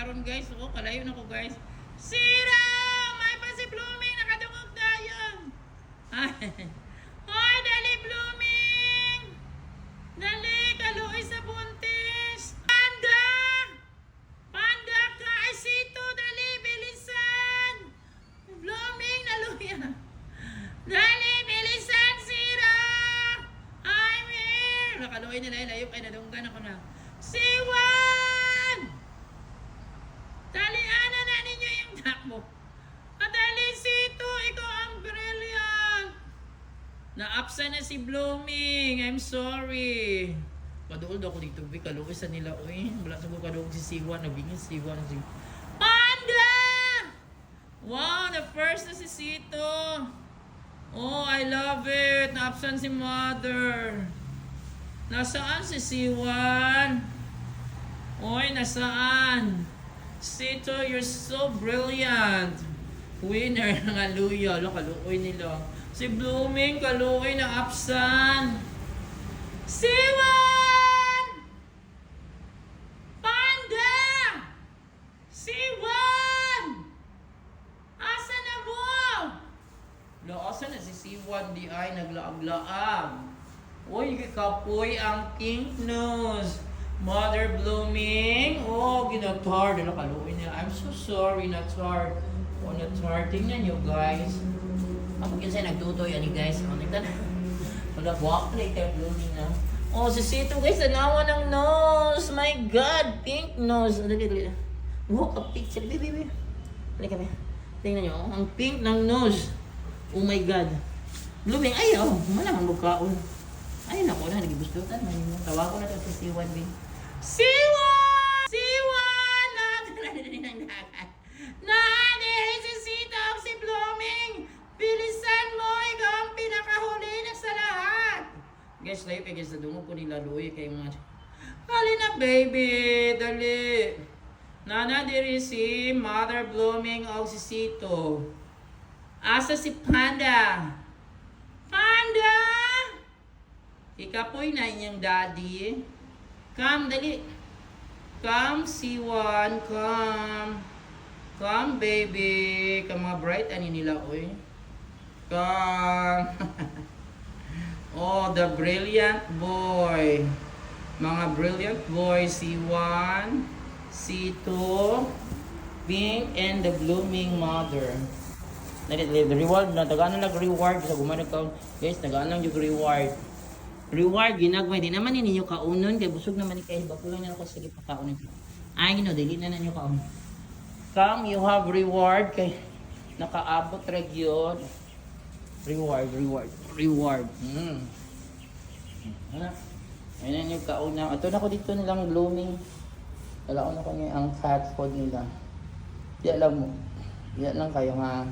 karon guys. Oo, kalayo na ko guys. Sira! May pa si Blooming nakadungog dayon. Hoy, dali Blooming! Dali, kaluoy sa buntis. Panda! Panda ka! Ay, sito! Dali, bilisan! Blooming, naluya. Dali, bilisan, Sira! I'm here! Nakaluoy nila, layo kay nadunggan ako na. Siwan! Dalianan na ninyo yung takbo. Dali, sito! Ikaw ang brilliant! Na-absent na si Blooming. I'm sorry. Paduol daw ako dito. Kaluoy sa nila. Uy, wala sa ko kaluoy si Siwan. Nabingin si Siwan. Panda! Wow, the first na si Sito. Oh, I love it. Na-absent si Mother. Nasaan si Siwan? Uy, nasaan? Sito, you're so brilliant. Winner ng aluya. Kaluoy nila. Si Blooming, kaluoy na absent. Siwan! Panda! Siwan! Asa na mo? Asa na si Siwan di ay naglaag-laag. Uy, kapoy ang pink nose. Mother Blooming. Oh, ginatar. Kaluoy niya. I'm so sorry, natar. Oh, natar. Tingnan nyo, guys. Ako kasi nagtutoy ani guys. Oh, nagtan. Wala buwak na ito Blooming na. Oh, si Sito guys, nanawa ng nose. My God, pink nose. Dali. Wow, a picture. Baby. Dali kami. Tingnan nyo, ang pink ng nose. Oh my God. Blooming, ayaw. Malaman magkaon. Ay, naku na, nagigustutan. Tawa ko na ito si Siwan, babe. Siwan! Siwan! Nahaniri si Sito ang si Blooming! Bilisan mo! Ikaw ang pinakahuli na sa lahat! Guys, layo kay guys, nadungog ko nila luoy kay mga... Hali na, baby! Dali! Nana diri si Mother Blooming o si Sito. Asa si Panda? Panda! Ikapoy na inyong daddy. Come, dali. Come, Siwan. Come. Come, baby. Come, mga bright. Ani nila, oy. Come. Oh, the brilliant boy. Mga brilliant boy. Siwan, Sito, Pink, and the Blooming Mother. The reward na. Tagaan na nag-reward. Sa gumanag ka. Guys, tagaan lang yung reward. Reward, ginagway. Di naman ninyo kaunon. Kaya busog naman ni kayo. Bakulang na ako sa gipakaunon. Ay, dili na ninyo kaunon. Come, you have reward. Kay nakaabot regyon. Reward. Ayun yung kauna. Ito na ko dito nilang Blooming. Wala ko na ko niya ang cat food nila. Di alam mo. Di lang kayo ha.